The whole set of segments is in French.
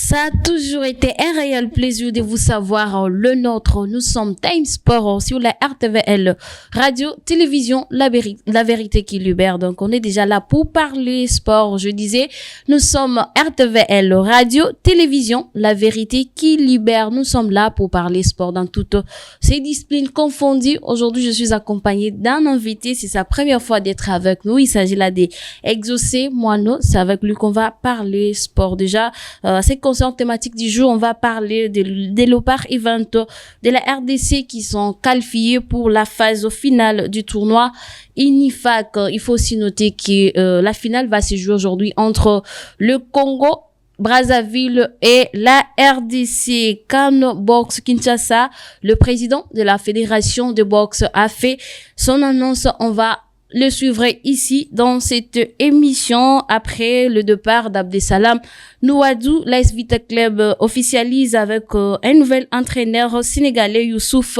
Ça a toujours été un réel plaisir de vous savoir le nôtre. Nous sommes Time Sport sur la RTVL, radio, télévision, la vérité qui libère. Donc, on est déjà là pour parler sport. Je disais, nous sommes RTVL, radio, télévision, la vérité qui libère. Nous sommes là pour parler sport dans toutes ces disciplines confondues. Aujourd'hui, je suis accompagnée d'un invité. C'est sa première fois d'être avec nous. Il s'agit là d'Exaucé Moineau. C'est avec lui qu'on va parler sport. Déjà, c'est concernant thématique du jour, on va parler des Léopards Event de la RDC qui sont qualifiés pour la phase finale du tournoi INIFAC. Il faut aussi noter que la finale va se jouer aujourd'hui entre le Congo Brazzaville et la RDC. Kano Box Kinshasa, le président de la fédération de boxe, a fait son annonce. On va le suivrai ici dans cette émission après le départ d'Abdesalam Nouadou. L'AS Vita Club officialise avec un nouvel entraîneur sénégalais, Youssouf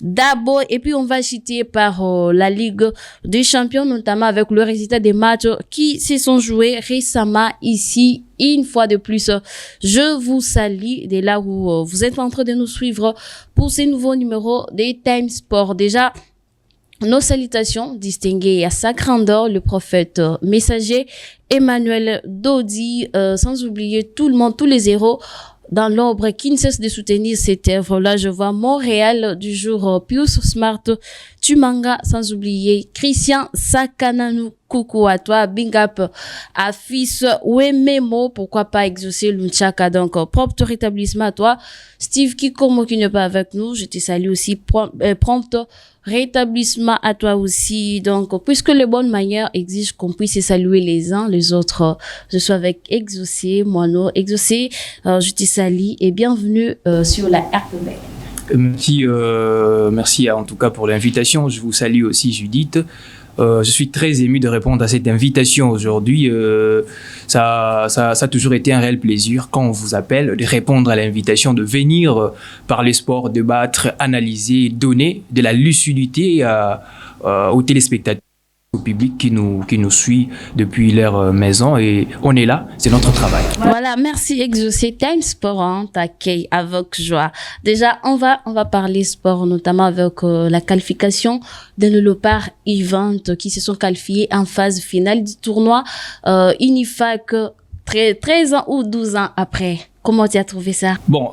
Dabo. Et puis on va citer par la Ligue des Champions, notamment avec le résultat des matchs qui se sont joués récemment ici. Une fois de plus, je vous salue dès là où vous êtes en train de nous suivre pour ces nouveaux numéros des Time Sport. Déjà, nos salutations distinguées à sa grandeur, le prophète messager Emmanuel Dodi, sans oublier tout le monde, tous les héros dans l'ombre qui ne cessent de soutenir cette œuvre-là. Je vois Montréal du jour, Pius Smart, Tumanga, sans oublier Christian Sakananou. Coucou à toi, big up à fils Wememo, pourquoi pas Exaucé Lunchaka, donc propre rétablissement à toi. Steve Kikomo qui n'est pas avec nous, je te salue aussi, prompt rétablissement à toi aussi. Donc, puisque les bonnes manières exigent qu'on puisse saluer les uns les autres, je suis avec Exaucé Moineau. Exaucé, je te salue et bienvenue sur la RTVL. Merci en tout cas pour l'invitation. Je vous salue aussi Judith. Je suis très ému de répondre à cette invitation aujourd'hui. Ça a toujours été un réel plaisir quand on vous appelle de répondre à l'invitation, de venir parler sport, débattre, analyser, donner de la lucidité aux téléspectateurs, au public qui nous suit depuis leur maison, et on est là, c'est notre travail. Voilà, merci Exaucé. Time Sport t'accueille avec joie. Déjà, on va parler sport, notamment avec la qualification de nos Léopards Event qui se sont qualifiés en phase finale du tournoi INIFAC 13 ans ou 12 ans après. Comment tu as trouvé ça? Bon,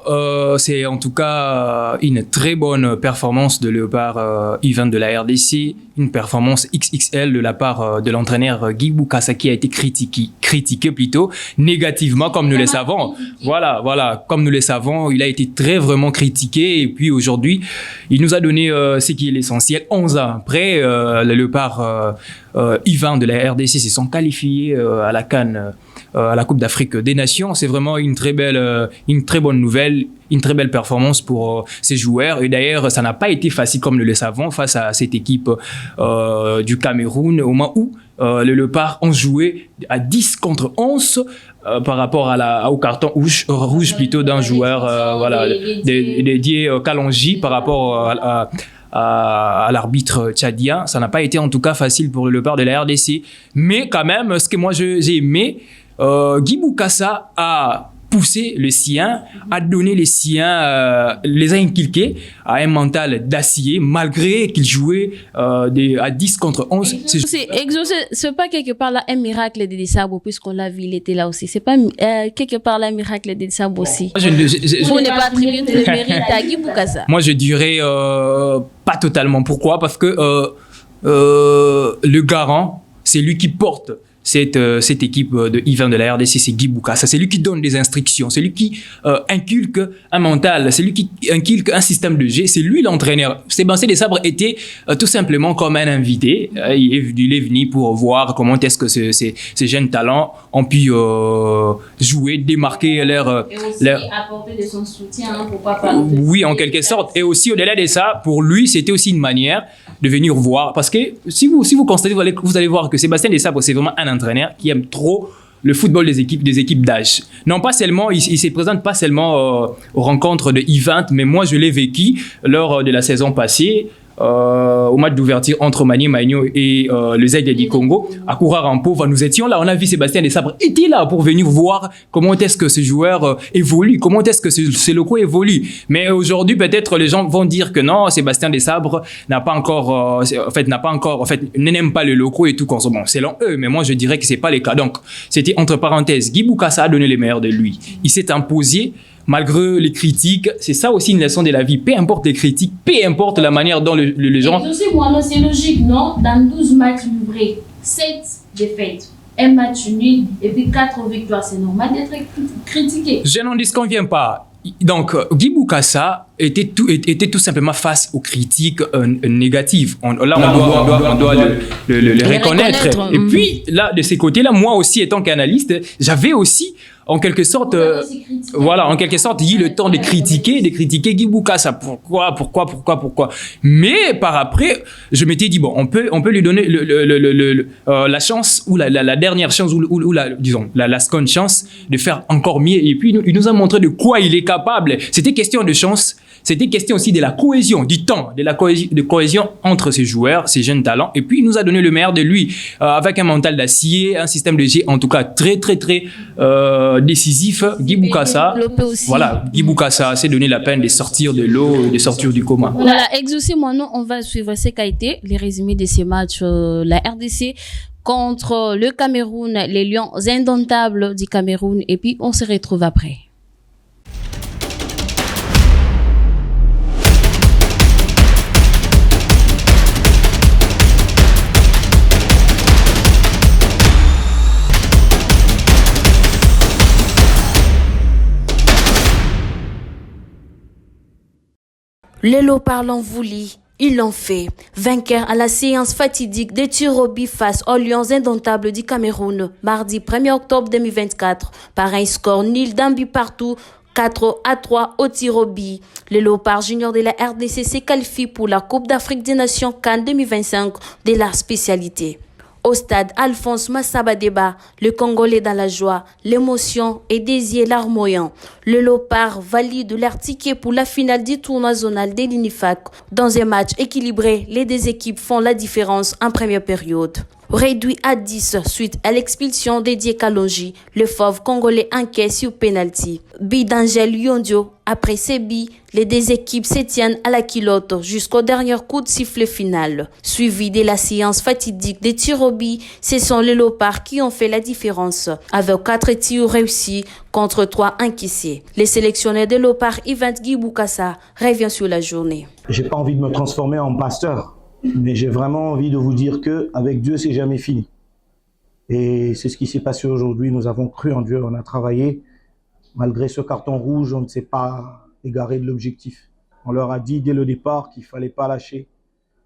c'est en tout cas une très bonne performance de Léopard Event de la RDC, une performance XXL de la part de l'entraîneur Guy Boukassa qui a été critiqué plutôt négativement, comme nous le savons. Voilà, comme nous le savons, il a été vraiment critiqué, et puis aujourd'hui, il nous a donné ce qui est l'essentiel. 11 ans après, le Léopard Event de la RDC se sont qualifiés à la CAN, à la Coupe d'Afrique des Nations. C'est vraiment une très bonne nouvelle, une très belle performance pour ces joueurs. Et d'ailleurs, ça n'a pas été facile, comme nous le savons, face à cette équipe du Cameroun, au moment où les Léopards ont joué à 10 contre 11 par rapport au carton rouge plutôt d'un joueur dédié Kalonji par rapport à l'arbitre tchadien. Ça n'a pas été en tout cas facile pour le Léopard de la RDC. Mais quand même, ce que moi j'ai aimé, Guy Boukassa a poussé le sien, a donné les siens, les a inculqués à un mental d'acier, malgré qu'il jouait à 10 contre 11. C'est pas quelque part là un miracle de Dessabo, puisqu'on l'a vu, il était là aussi. C'est pas quelque part là un miracle de Dessabo aussi. Pour ne pas attribuer le mérite à Guy Boukassa. Moi, je dirais pas totalement. Pourquoi? Parce que le garant, c'est lui qui porte cette équipe de Event de la RDC, c'est Guy Boukassa. C'est lui qui donne des instructions, c'est lui qui inculque un mental, c'est lui qui inculque un système de jeu, c'est lui l'entraîneur. Sébastien Desabre était tout simplement comme un invité. Il est venu pour voir comment est-ce que ces jeunes talents ont pu jouer, démarquer leur... Et aussi apporter de son soutien, pourquoi pas. Oui, en quelque sorte. Et aussi, au-delà de ça, pour lui, c'était aussi une manière de venir voir. Parce que si vous constatez, vous allez voir que Sébastien Desabre, c'est vraiment un entraîneur qui aime trop le football des équipes d'âge. Non, pas seulement, il se présente pas seulement aux rencontres de Event, mais moi je l'ai vécu lors de la saison passée au match d'ouverture entre Mani Magno et le Z du Congo, à Kourarampo, nous étions là, on a vu Sébastien Desabre était là pour venir voir comment est-ce que ce joueur évolue, comment est-ce que ce locaux évolue. Mais aujourd'hui, peut-être les gens vont dire que non, Sébastien Desabre n'aime pas encore, n'aime pas le locaux et tout. Bon, selon eux, mais moi je dirais que c'est pas le cas. Donc, c'était entre parenthèses, Guy Bokassa a donné le meilleur de lui. Il s'est imposé. Malgré les critiques, c'est ça aussi une leçon de la vie. Peu importe les critiques, peu importe la manière dont les gens... C'est logique, non? Dans 12 matchs livrés, 7 défaites, un match nul et puis 4 victoires. C'est normal d'être critiqué. Je n'en disconviens pas. Donc, Guy Bokassa était tout simplement face aux critiques négatives. On doit le reconnaître. Et puis, là, de ces côtés-là, moi aussi, étant qu'analyste, j'avais aussi, en quelque sorte, eu le temps de critiquer Guy Bokassa. Pourquoi? Mais par après, je m'étais dit, bon, on peut lui donner la chance, ou la dernière chance, ou la seconde chance de faire encore mieux. Et puis, il nous a montré de quoi il est capable. C'était question de chance. C'était question aussi de la cohésion, du temps, de cohésion entre ces joueurs, ces jeunes talents. Et puis, il nous a donné le meilleur de lui, avec un mental d'acier, un système de jeu, en tout cas, très décisif. Guy Bokassa, Guy Bokassa s'est donné la peine de sortir de l'eau, de sortir du coma. Voilà, exaucé, maintenant, on va suivre ce qu'a été les résumés de ces matchs. La RDC contre le Cameroun, les Lions indomptables du Cameroun. Et puis, on se retrouve après. Les Léopards l'ont voulu, ils l'ont fait. Vainqueur à la séance fatidique de Tirobi face aux Lions indomptables du Cameroun, mardi 1er octobre 2024, par un score nul d'un but partout, 4-3 au Tirobi. Les Léopards juniors de la RDC se qualifient pour la Coupe d'Afrique des Nations CAN 2025 de leur spécialité. Au stade Alphonse Massaba-Déba, le Congolais dans la joie, l'émotion et Désier larmoyant. Le Léopard valide leur ticket pour la finale du tournoi zonal de l'UNIFAC. Dans un match équilibré, les deux équipes font la différence en première période. Réduit à 10 suite à l'expulsion d'Edier Kalonji, le fauve congolais encaisse sur penalty. But d'Angel Yondio. Après ces billes, les deux équipes se tiennent à la culotte jusqu'au dernier coup de sifflet final. Suivi de la séance fatidique des tirs au but, ce sont les Léopards qui ont fait la différence, avec 4 tirs réussis contre 3 encaissés. Les sélectionneurs de Léopards, Yvan Guy Bokassa, revient sur la journée. J'ai pas envie de me transformer en pasteur, mais j'ai vraiment envie de vous dire que avec Dieu, c'est jamais fini. Et c'est ce qui s'est passé aujourd'hui. Nous avons cru en Dieu, on a travaillé. Malgré ce carton rouge, on ne s'est pas égaré de l'objectif. On leur a dit dès le départ qu'il ne fallait pas lâcher.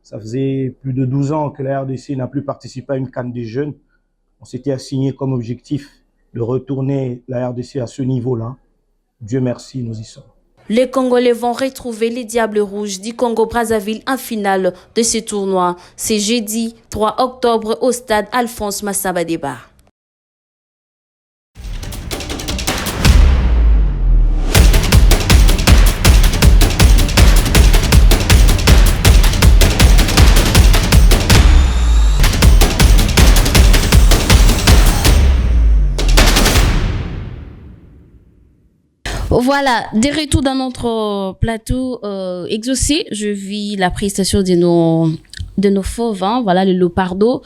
Ça faisait plus de 12 ans que la RDC n'a plus participé à une CAN des jeunes. On s'était assigné comme objectif de retourner la RDC à ce niveau-là. Dieu merci, nous y sommes. Les Congolais vont retrouver les Diables Rouges du Congo-Brazzaville en finale de ce tournoi. C'est jeudi 3 octobre au stade Alphonse Massaba-Déba. Voilà, de retour dans notre plateau exaucé, je vis la prestation de nos fauves, hein, voilà, les Léopards. Bon,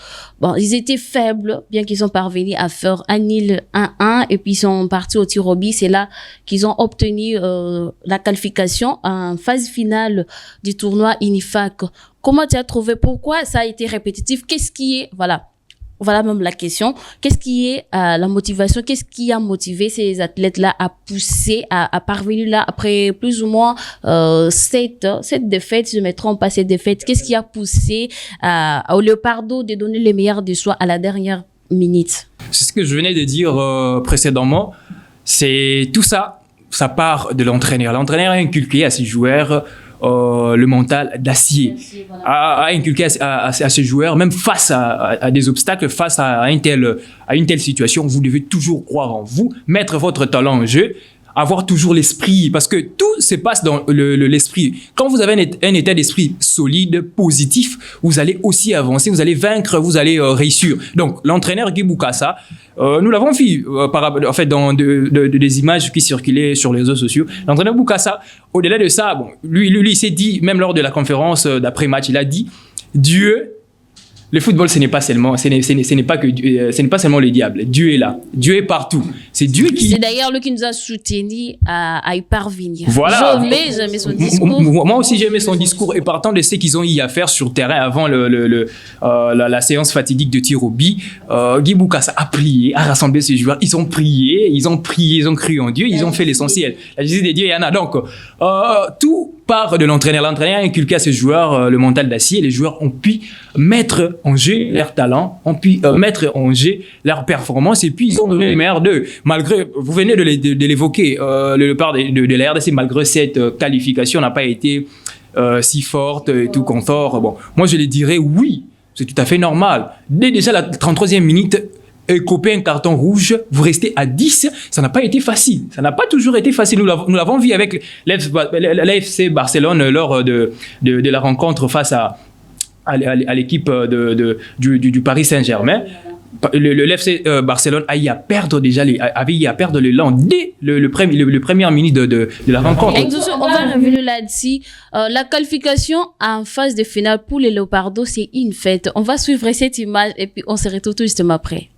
ils étaient faibles, bien qu'ils sont parvenus à faire un nil 1-1, et puis ils sont partis au tir au but. C'est là qu'ils ont obtenu la qualification en phase finale du tournoi UNIFAC. Comment tu as trouvé? Pourquoi ça a été répétitif? Qu'est-ce qui est, voilà même la question. Qu'est-ce qui est la motivation? Qu'est-ce qui a motivé ces athlètes-là à pousser, à parvenir là après plus ou moins cette défaite, si je ne me trompe pas, cette défaite? Qu'est-ce qui a poussé au Léopardo de donner le meilleur de soi à la dernière minute? C'est ce que je venais de dire précédemment. C'est tout ça, ça part de l'entraîneur. L'entraîneur a inculqué à ses joueurs le mental d'acier, voilà. a inculqué à ces joueurs, même face à des obstacles, face à une telle situation, vous devez toujours croire en vous, mettre votre talent en jeu, avoir toujours l'esprit, parce que tout se passe dans l'esprit. Quand vous avez un état d'esprit solide, positif, vous allez aussi avancer, vous allez vaincre, vous allez réussir. Donc, l'entraîneur Guy Bokassa, nous l'avons vu, en fait, dans des images qui circulaient sur les réseaux sociaux. L'entraîneur Bokassa, au-delà de ça, bon, lui, il s'est dit, même lors de la conférence d'après-match, il a dit, Dieu, le football, ce n'est pas seulement le diable. Dieu est là. Dieu est partout. C'est Dieu qui... C'est d'ailleurs lui qui nous a soutenus à y parvenir. Voilà. J'aimais son discours. Moi aussi, j'aimais son discours. Et partant de ce qu'ils ont eu à faire sur le terrain avant la séance fatidique de tir au but, Guy Bokassa a prié, a rassemblé ses joueurs. Ils ont prié, ils ont crié en Dieu, ils ont fait l'essentiel. La justice des dieux, il y en a. Donc, tout part de l'entraîneur. L'entraîneur a inculqué à ses joueurs le mental d'acier. Les joueurs ont pu mettre en jeu leur talent, ont pu mettre en jeu leur performance, et puis ils ont donné le meilleur d'eux. Malgré, vous venez de l'évoquer, le départ de la RDC, malgré cette qualification, n'a pas été si forte et tout confort. Bon, moi je les dirais oui, c'est tout à fait normal. Dès déjà la 33e minute, écoper un carton rouge, vous restez à 10, ça n'a pas été facile. Ça n'a pas toujours été facile. Nous l'avons vu avec l'AFC Barcelone lors de la rencontre face à l'équipe du Paris Saint-Germain. L'FC Barcelone avait eu à perdre l'élan dès le première minute de la rencontre. On va revenir là-dessus. La qualification en phase de finale pour les Léopardos, c'est une fête. On va suivre cette image et puis on se retrouve tout justement après.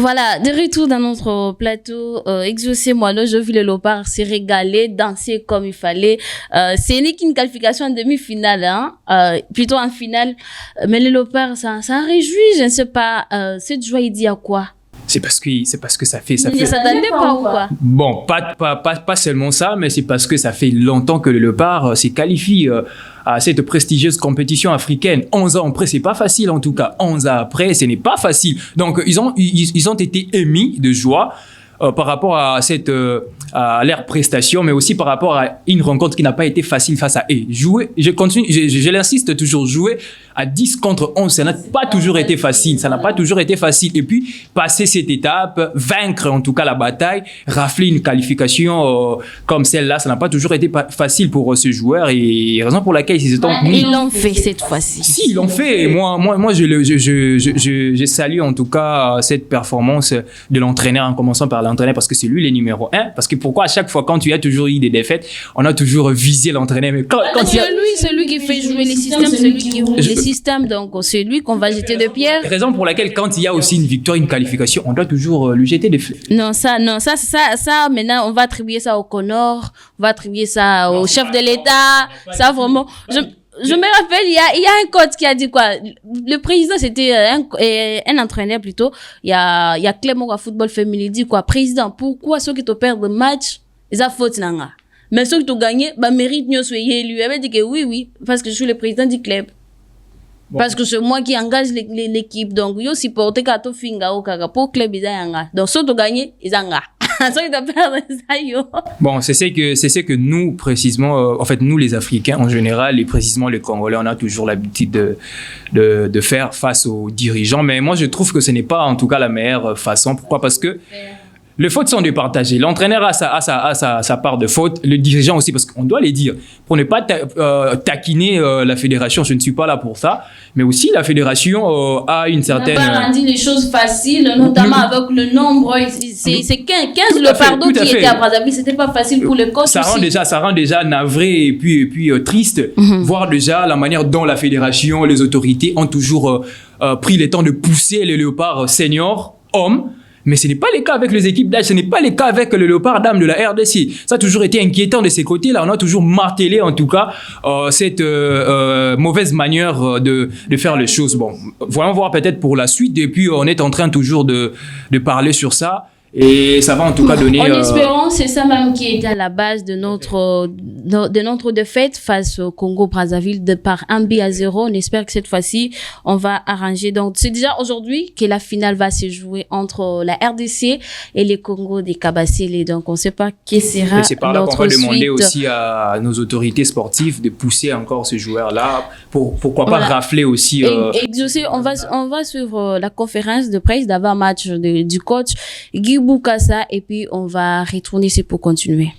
Voilà, de retour dans notre plateau, Exaucé Moineau, je vu le Léopard s'est régalé, danser comme il fallait. C'est une qualification en demi-finale, plutôt en finale. Mais le Léopard, ça réjouit, je ne sais pas. Cette joie, il dit à quoi? C'est parce que ça fait. Ça s'attendait pas ou quoi? Bon, pas seulement ça, mais c'est parce que ça fait longtemps que le Léopard s'est qualifié à cette prestigieuse compétition africaine. 11 ans après, c'est pas facile en tout cas. 11 ans après, ce n'est pas facile. Donc, ils ont été émis de joie par rapport à à leur prestation, mais aussi par rapport à une rencontre qui n'a pas été facile face à eux. Jouer, je l'insiste toujours, jouer à 10 contre 11, ça n'a pas toujours été facile. Ça n'a pas toujours été facile. Et puis, passer cette étape, vaincre en tout cas la bataille, rafler une qualification comme celle-là, ça n'a pas toujours été facile pour ce joueur, et raison pour laquelle ils ont... Ils l'ont fait cette fois-ci. Si, ils l'ont fait. Moi, je salue en tout cas cette performance de l'entraîneur, en commençant par l'entraîneur, parce que c'est lui le numéro 1. Parce que pourquoi à chaque fois, quand il y a toujours eu des défaites, on a toujours visé l'entraîneur. Mais quand c'est lui qui fait jouer les systèmes, c'est lui qui roule les systèmes, donc c'est lui qu'on va jeter de pierres. Raison pour laquelle, quand il y a aussi une victoire, une qualification, on doit toujours lui jeter des fleurs. Non, ça, maintenant, on va attribuer ça au Connor, on va attribuer ça au chef de l'État, ça vraiment. Je me rappelle, il y a un coach qui a dit quoi? Le président, c'était un entraîneur plutôt. Il y a Clément à football féminin, il dit quoi? Président, pourquoi ceux qui te perdent le match, ils ont faute nanga? Mais ceux qui t'ont gagné, bah, mérite mieux soyez élu. Il avait dit que oui, parce que je suis le président du club. Bon. Parce que c'est moi qui engage l'équipe. Donc, yo supporte kato finga au kaka pour club ils ont. Donc, ceux qui ont gagné, ils ont. Ça, il doit perdre ça, yo. Bon, c'est ce que nous, précisément, en fait, nous les Africains en général, et précisément les Congolais, on a toujours l'habitude de faire face aux dirigeants. Mais moi, je trouve que ce n'est pas, en tout cas, la meilleure façon. Pourquoi? Parce que les fautes sont départagées. L'entraîneur a sa part de faute, le dirigeant aussi, parce qu'on doit les dire. Pour ne pas taquiner la fédération, je ne suis pas là pour ça, mais aussi la fédération a une certaine... On n'a pas rendu les choses faciles, notamment avec le nombre. C'est 15 le fardeau qui était à Brazzaville, c'était pas facile pour le coach ça rend déjà navré et puis triste, voir déjà la manière dont la fédération, les autorités ont toujours pris le temps de pousser les léopards seniors, hommes. Mais ce n'est pas le cas avec les équipes d'âge, ce n'est pas le cas avec le léopard d'âme de la RDC. Ça a toujours été inquiétant de ces côtés-là. On a toujours martelé, en tout cas, cette mauvaise manière de faire les choses. Bon, voyons voir peut-être pour la suite. Et puis, on est en train toujours de parler sur ça. Et ça va en tout cas donner... En espérant, c'est ça même qui est à la base de notre défaite face au Congo-Brazzaville par 1-0. On espère que cette fois-ci, on va arranger. Donc, c'est déjà aujourd'hui que la finale va se jouer entre la RDC et les Congo des Kabasele. Donc, on ne sait pas qui sera notre suite. Et c'est par là qu'on va demander aussi à nos autorités sportives de pousser encore ce joueur-là pour pourquoi pas rafler aussi... Exaucer, on va suivre la conférence de presse d'avant-match du coach Guy Bukasa et puis on va retourner ici pour continuer.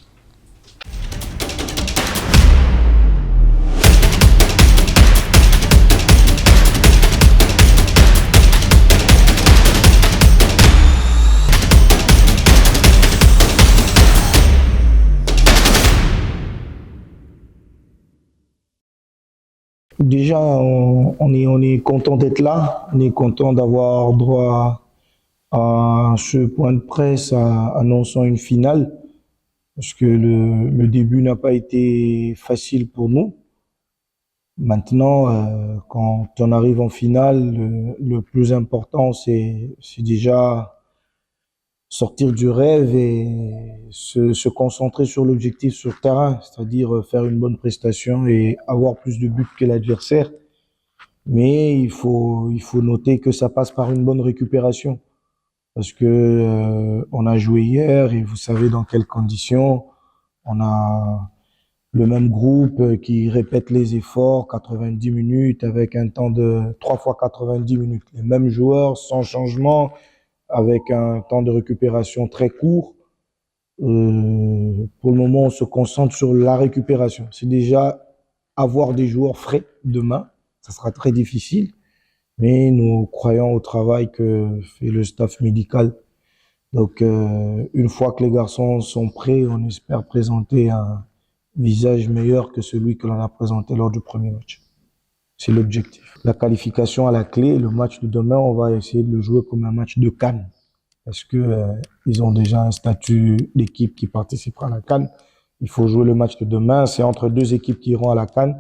Déjà, on est content d'être là, on est content d'avoir droit à ce point de presse annonçant une finale, parce que le début n'a pas été facile pour nous. Maintenant, quand on arrive en finale, le plus important, c'est déjà sortir du rêve et se concentrer sur l'objectif sur le terrain, c'est-à-dire faire une bonne prestation et avoir plus de buts que l'adversaire. Mais il faut noter que ça passe par une bonne récupération. Parce que on a joué hier et vous savez dans quelles conditions. On a le même groupe qui répète les efforts, 90 minutes avec un temps de 3 fois 90 minutes. Les mêmes joueurs, sans changement, avec un temps de récupération très court. Pour le moment, on se concentre sur la récupération. C'est déjà avoir des joueurs frais demain. Ça sera très difficile. Mais nous croyons au travail que fait le staff médical. Donc, une fois que les garçons sont prêts, on espère présenter un visage meilleur que celui que l'on a présenté lors du premier match. C'est l'objectif. La qualification à la clé, le match de demain, on va essayer de le jouer comme un match de CAN. Parce que ils ont déjà un statut d'équipe qui participera à la CAN. Il faut jouer le match de demain. C'est entre deux équipes qui iront à la CAN.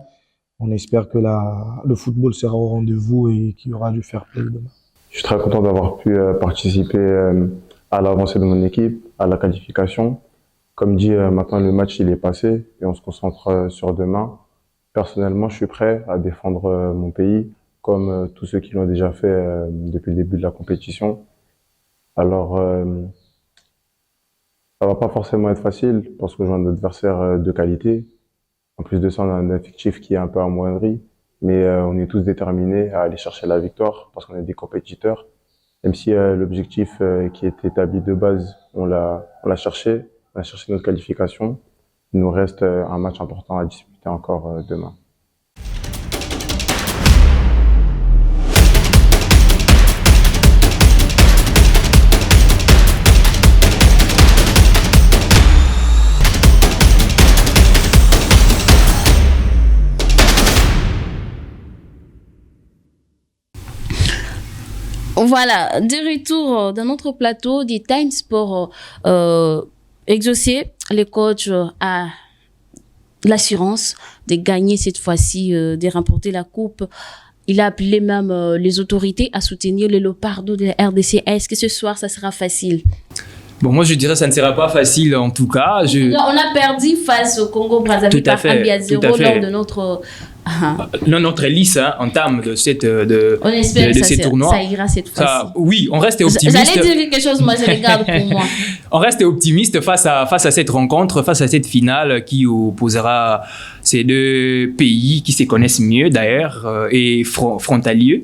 On espère que le football sera au rendez-vous et qu'il y aura du fair play demain. Je suis très content d'avoir pu participer à l'avancée de mon équipe, à la qualification. Comme dit, maintenant le match il est passé et on se concentre sur demain. Personnellement, je suis prêt à défendre mon pays, comme tous ceux qui l'ont déjà fait depuis le début de la compétition. Alors, ça va pas forcément être facile parce que j'ai un adversaire de qualité. En plus de ça, on a un effectif qui est un peu amoindri, mais on est tous déterminés à aller chercher la victoire parce qu'on est des compétiteurs. Même si l'objectif qui est établi de base, on l'a cherché, on a cherché notre qualification. Il nous reste un match important à disputer encore demain. Voilà, de retour dans notre plateau des Time Sport exaucé, le coach a l'assurance de gagner cette fois-ci, de remporter la coupe. Il a appelé même les autorités à soutenir les Leopardos de la RDC. Est-ce que ce soir, ça sera facile? Bon, moi, je dirais que ça ne sera pas facile, en tout cas. On a perdu face au Congo-Brazzaville par 1-0 lors de notre liste en termes de ces tournois. Ça ira cette fois-ci. Oui, on reste optimiste. J'allais dire quelque chose, moi je les garde pour moi. On reste optimiste face à cette rencontre, face à cette finale qui opposera ces deux pays qui se connaissent mieux d'ailleurs et frontaliers.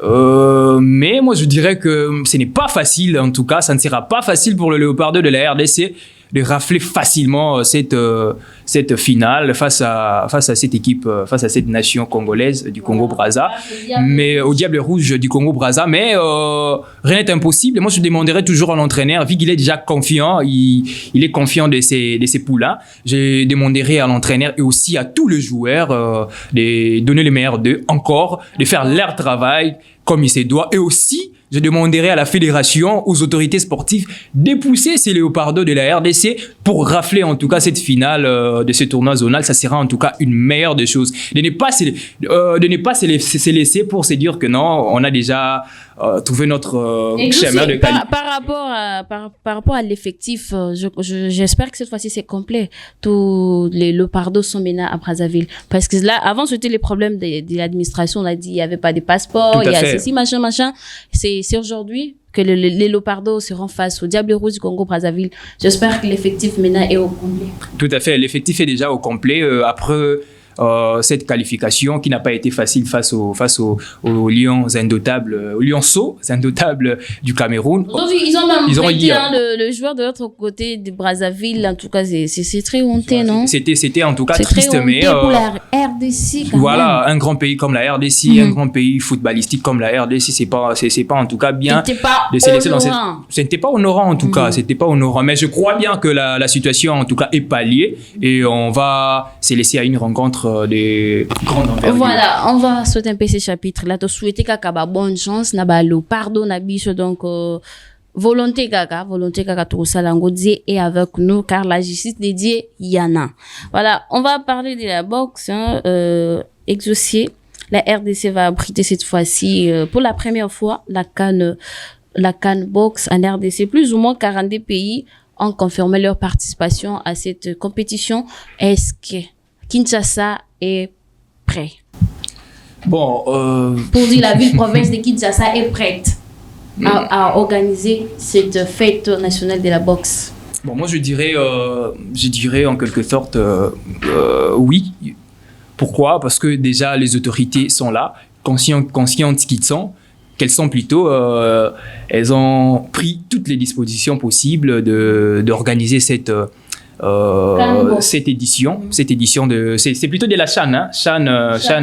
Mais moi je dirais que ce n'est pas facile, en tout cas ça ne sera pas facile pour le Léopard 2 de la RDC de rafler facilement cette finale face à cette équipe, face à cette nation congolaise du Congo-Brazza, mais au Diable Rouge du Congo-Brazza. Mais rien n'est impossible. Moi, je demanderais toujours à l'entraîneur, vu qu'il est déjà confiant, il est confiant de ses poulains, je demanderais à l'entraîneur et aussi à tous les joueurs de donner le meilleur d'eux, encore, de faire leur travail comme il se doit, et aussi je demanderai à la fédération, aux autorités sportives, d'épousser ces léopards de la RDC pour rafler en tout cas cette finale de ce tournoi zonal. Ça sera en tout cas une meilleure des choses. De ne pas se laisser pour se dire que non, on a déjà trouvé notre chemin de qualité. Par rapport à l'effectif, j'espère que cette fois-ci c'est complet. Tous les léopards sont maintenant à Brazzaville. Parce que là, avant c'était les problèmes de l'administration. On a dit il n'y avait pas de passeport, il y a ceci, machin. C'est aujourd'hui que les Léopardos seront face au Diable Rouge du Congo-Brazzaville. J'espère que l'effectif maintenant est au complet. Tout à fait, l'effectif est déjà au complet. Après cette qualification qui n'a pas été facile face aux Lions indotables, aux Lionceaux indotables du Cameroun. Aujourd'hui, ils ont même prêté le joueur de l'autre côté de Brazzaville. En tout cas, c'est très honteux, non? C'était en tout cas triste, mais pour la RDC. Voilà, un grand pays comme la RDC, un grand pays footballistique comme la RDC, c'est pas en tout cas bien de se laisser dans cette. C'était pas honorant en tout cas, c'était pas honorant. Mais je crois bien que la situation en tout cas est palliée et on va se laisser à une rencontre des grandes envergures. Voilà, on va sauter un peu ces chapitres-là. Tu souhaiter kaka bonne chance, pardon, donc volonté kaka tout ça et avec nous car la justice dédiée Yana. Voilà, on va parler de la boxe exaucée. La RDC va abriter cette fois-ci pour la première fois la CAN Boxe en RDC. Plus ou moins 42 pays ont confirmé leur participation à cette compétition. Est-ce que Kinshasa est prêt? Bon, pour dire la ville-province de Kinshasa est prête à organiser cette fête nationale de la boxe. Bon, moi je dirais en quelque sorte oui. Pourquoi? Parce que déjà les autorités sont là, conscientes qu'elles sont plutôt, elles ont pris toutes les dispositions possibles d'organiser cette édition c'est plutôt de la CHAN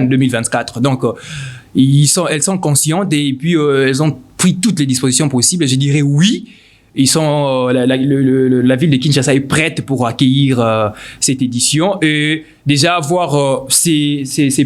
2024. Donc elles sont conscientes et puis elles ont pris toutes les dispositions possibles. Je dirais oui. Ils sont la ville de Kinshasa est prête pour accueillir cette édition et déjà voir ces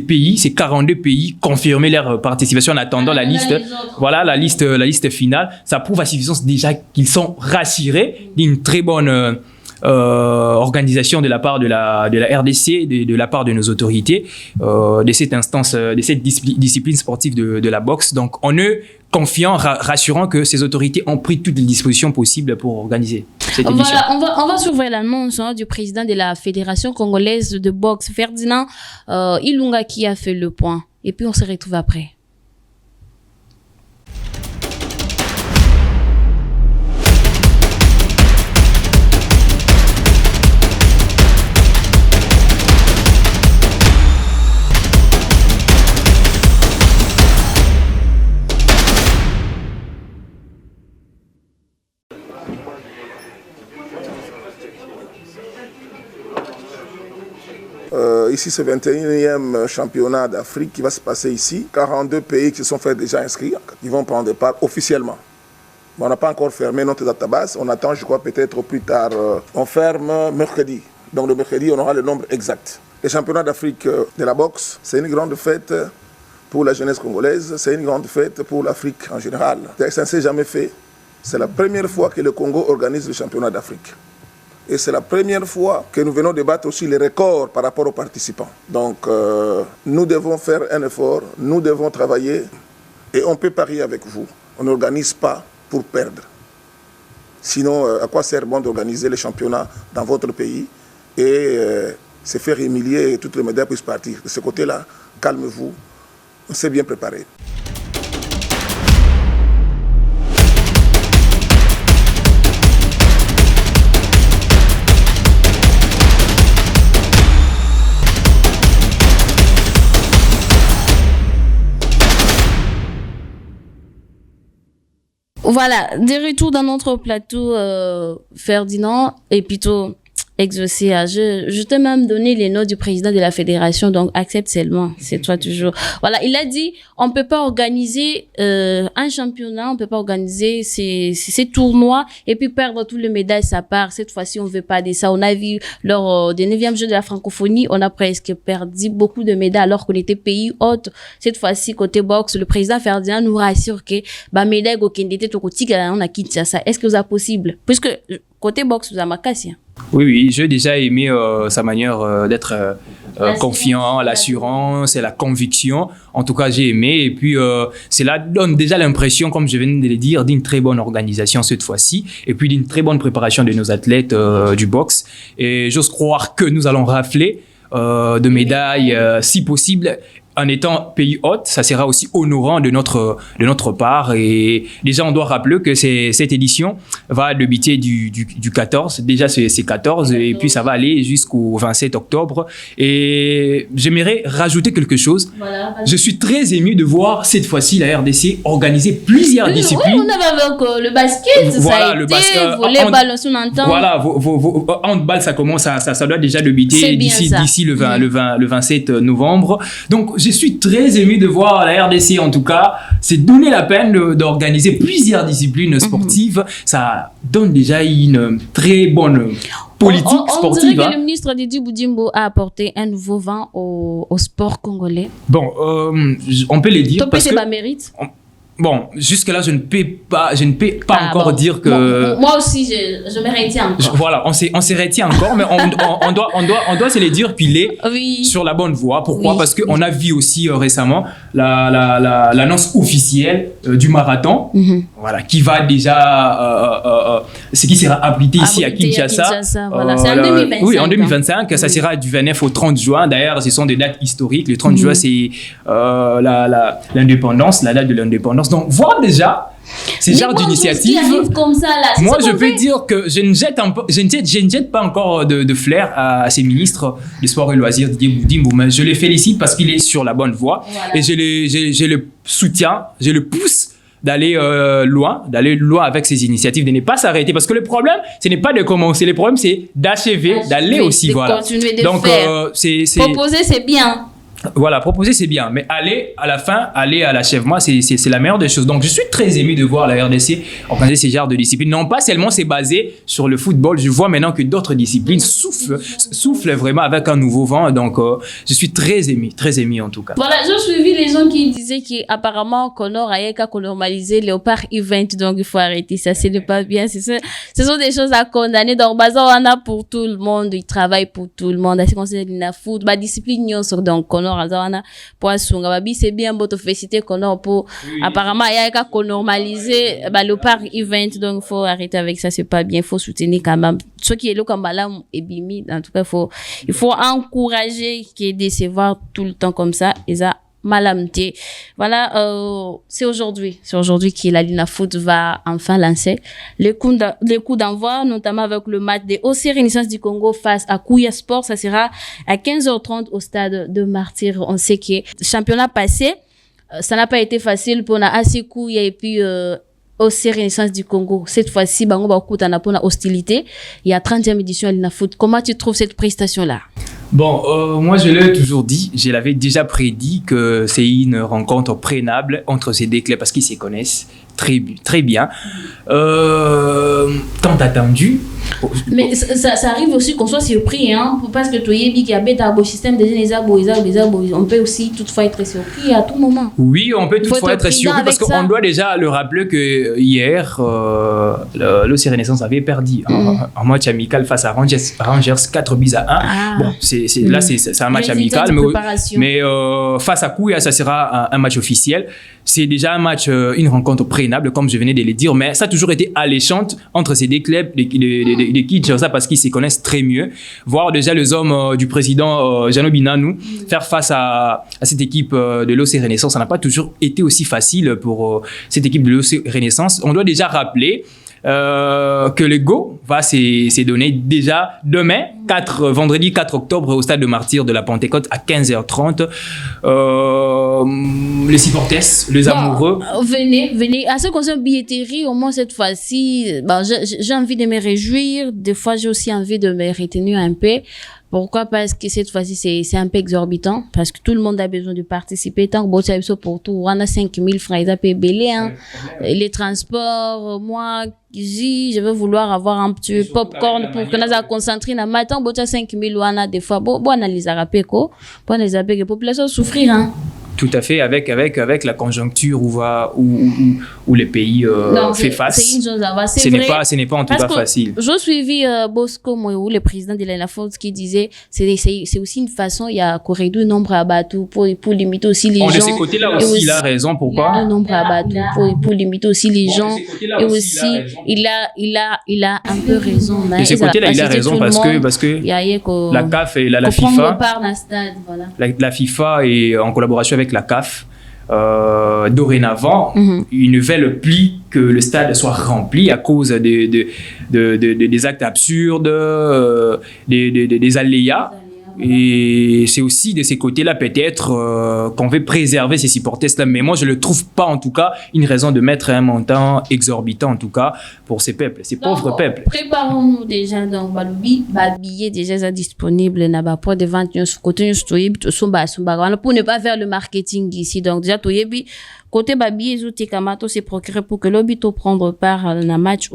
pays, ces 42 pays confirmer leur participation en attendant la liste. Voilà la liste finale. Ça prouve à suffisance déjà qu'ils sont rassurés d'une très bonne organisation de la part de la RDC, de la part de nos autorités, de cette instance, de cette discipline sportive de la boxe. Donc, on est confiant, rassurant que ces autorités ont pris toutes les dispositions possibles pour organiser cette édition. Voilà, on va surveiller l'annonce du président de la Fédération congolaise de boxe, Ferdinand Ilunga, qui a fait le point. Et puis, on se retrouve après. Ici, c'est le 21e championnat d'Afrique qui va se passer ici. 42 pays qui se sont fait déjà inscrits, qui vont prendre part officiellement. Mais on n'a pas encore fermé notre database. On attend, je crois, peut-être au plus tard. On ferme mercredi. Donc le mercredi, on aura le nombre exact. Le championnat d'Afrique de la boxe, c'est une grande fête pour la jeunesse congolaise. C'est une grande fête pour l'Afrique en général. Ça ne s'est jamais fait. C'est la première fois que le Congo organise le championnat d'Afrique. Et c'est la première fois que nous venons débattre aussi les records par rapport aux participants. Donc, nous devons faire un effort, nous devons travailler et on peut parier avec vous. On n'organise pas pour perdre. Sinon, à quoi sert bon d'organiser les championnats dans votre pays et se faire humilier et toutes les médailles puissent partir. De ce côté-là, calmez-vous, on s'est bien préparé. Voilà, de retour dans notre plateau, Ferdinand, et plutôt exaucé. Je t'ai même donné les noms du président de la fédération, donc accepte seulement, c'est toi toujours. Voilà, il a dit, on peut pas organiser un championnat, on peut pas organiser ces tournois et puis perdre tous les médailles, ça part. Cette fois-ci, on veut pas de ça. On a vu lors des 9e Jeux de la francophonie, on a presque perdu beaucoup de médailles alors qu'on était pays hôte. Cette fois-ci, côté boxe, le président Ferdinand nous rassure que, médaille au Kendete, on a quitté ça. Est-ce que c'est possible? Puisque, côté boxe, vous avez ma casse. Oui, j'ai déjà aimé sa manière d'être confiant, l'assurance et la conviction. En tout cas, j'ai aimé. Et puis, cela donne déjà l'impression, comme je viens de le dire, d'une très bonne organisation cette fois-ci. Et puis, d'une très bonne préparation de nos athlètes du boxe. Et j'ose croire que nous allons rafler de médailles, si possible. En étant pays hôte, ça sera aussi honorant de notre part. Et déjà, on doit rappeler que cette édition va débuter du 14. Déjà, c'est 14 et puis ça va aller jusqu'au 27 octobre. Et j'aimerais rajouter quelque chose. Voilà. Je suis très ému de voir cette fois-ci la RDC organiser plusieurs disciplines. Oui, on avait avec le basket, voilà, ça a le été, basket, volleyball, on entend. Voilà, handball, ça commence, ça doit déjà débuter d'ici le 27 novembre. Donc, je suis très ému de voir la RDC, en tout cas, c'est donner la peine d'organiser plusieurs disciplines sportives. Ça donne déjà une très bonne politique sportive. On dirait que le ministre Didi Boudimbo a apporté un nouveau vent au sport congolais. Bon, on peut le dire parce que... mérite. Bon, jusque-là, je ne peux pas encore dire que... Moi aussi, je me retiens encore. Voilà, on se retient encore, mais on doit se le dire qu'il est sur la bonne voie. Pourquoi? Parce qu'on a vu aussi récemment l'annonce officielle du marathon, voilà, qui va déjà... ce qui sera abrité ici à Kinshasa. Voilà. C'est en 2025. Oui, en 2025. Ça sera du 29 au 30 juin. D'ailleurs, ce sont des dates historiques. Le 30 juin, c'est l'indépendance, la date de l'indépendance. Donc, voir déjà ces genres d'initiatives. Moi, je peux dire que je ne jette pas encore de flair à ces ministres des Sports et Loisirs, Didier Boudimbo, mais je les félicite parce qu'il est sur la bonne voie. Voilà. Et je le soutiens, je le pousse d'aller loin avec ces initiatives, de ne pas s'arrêter. Parce que le problème, ce n'est pas de commencer, le problème, c'est d'achever, d'aller aussi. Voilà. Continuer de faire. Proposer, c'est bien. Voilà, proposer c'est bien, mais aller à la fin, aller à l'achèvement, c'est la meilleure des choses. Donc je suis très ému de voir la RDC organiser ces genres de disciplines. Non pas seulement c'est basé sur le football, je vois maintenant que d'autres disciplines soufflent vraiment avec un nouveau vent. Donc je suis très ému en tout cas. Voilà, j'ai suivi les gens qui disaient qu'apparemment Connor a qu'à normaliser Léopard Event, donc il faut arrêter ça, c'est pas bien. Ce sont des choses à condamner. Donc Baza on a pour tout le monde, il travaille pour tout le monde. C'est considéré la foot, discipline sur donc Connor c'est bien beau te féliciter pour apparemment il y a qu'à normaliser le parc event, donc il faut arrêter avec ça, c'est pas bien, il faut soutenir quand même ceux qui est là comme là et bimi. En tout cas il faut encourager qui est décevoir tout le temps comme ça et ça malamté. Voilà, c'est aujourd'hui que la Lina Foot va enfin lancer les coups d'envoi, notamment avec le match des OC Renaissance du Congo face à Kouya Sport. Ça sera à 15h30 au stade de Martyr. On sait que le championnat passé, ça n'a pas été facile pour assez Kouya et puis OC Renaissance du Congo. Cette fois-ci, bango ba kutana pour la hostilité. Il y a 30e édition à Lina Foot. Comment tu trouves cette prestation-là? Bon, moi je l'ai toujours dit, je l'avais déjà prédit que c'est une rencontre prénable entre ces deux clubs parce qu'ils se connaissent très bien. Tant attendu, Mais ça arrive aussi qu'on soit surpris, hein, parce que Toyebi qui a un beau système on peut aussi toutefois être surpris à tout moment. Oui, on peut toutefois être surpris parce qu'on doit déjà le rappeler que hier, l'OC Renaissance avait perdu en match amical face à Rangers 4-1. Bon, là, c'est un match amical, mais face à Kouya, ça sera un match officiel. C'est déjà un match, une rencontre prénable, comme je venais de le dire, mais ça a toujours été alléchante entre ces deux clubs de Kinshasa parce qu'ils se connaissent très mieux. Voir déjà les hommes du président Jeannot Binanou faire face à cette équipe de l'OC Renaissance, ça n'a pas toujours été aussi facile pour cette équipe de l'OC Renaissance. On doit déjà rappeler que le Go va se donner déjà demain, vendredi 4 octobre, au stade de Martyrs de la Pentecôte à 15h30. Les supporters, les amoureux. Venez. À ce qui concerne billetterie, au moins cette fois-ci, j'ai envie de me réjouir. Des fois, j'ai aussi envie de me retenir un peu. Pourquoi? Parce que cette fois-ci, c'est un peu exorbitant. Parce que tout le monde a besoin de participer. Tant que pour tout, on a 5 000 francs, ils ont payé belé, hein. Les transports, moi, je vais vouloir avoir un petit popcorn pour que nous a concentré dans matin, bon, 5 000 ouana des fois, bon, analyse à rappeler, bon, analyse à la population souffrir, hein. Tout à fait, avec la conjoncture où les pays fait face. C'est une chose à voir. Ce n'est pas en tout cas facile. J'ai suivi Bosco Moyou, le président de l'ENAFORS, qui disait c'est aussi une façon, il y a corréder le nombre à battre pour limiter aussi les gens. De ce côté-là aussi, il a raison. Pourquoi? Le nombre à battre pour limiter aussi les gens. Et aussi, il a un peu raison. De ce côté-là, il a raison parce que la CAF et la FIFA, la FIFA est en collaboration avec la CAF, dorénavant, ils ne veulent plus que le stade soit rempli à cause des actes absurdes, des aléas. Et c'est aussi de ces côtés-là peut-être qu'on veut préserver ces supporters-là. Mais moi, je ne le trouve pas en tout cas une raison de mettre un montant exorbitant en tout cas pour ces peuples, ces pauvres peuples. Préparons-nous déjà. Donc, le billet déjà disponible pour des ventes pour ne pas faire le marketing ici. Donc déjà, côté billet, c'est procuré pour que l'obito prendre part à un match.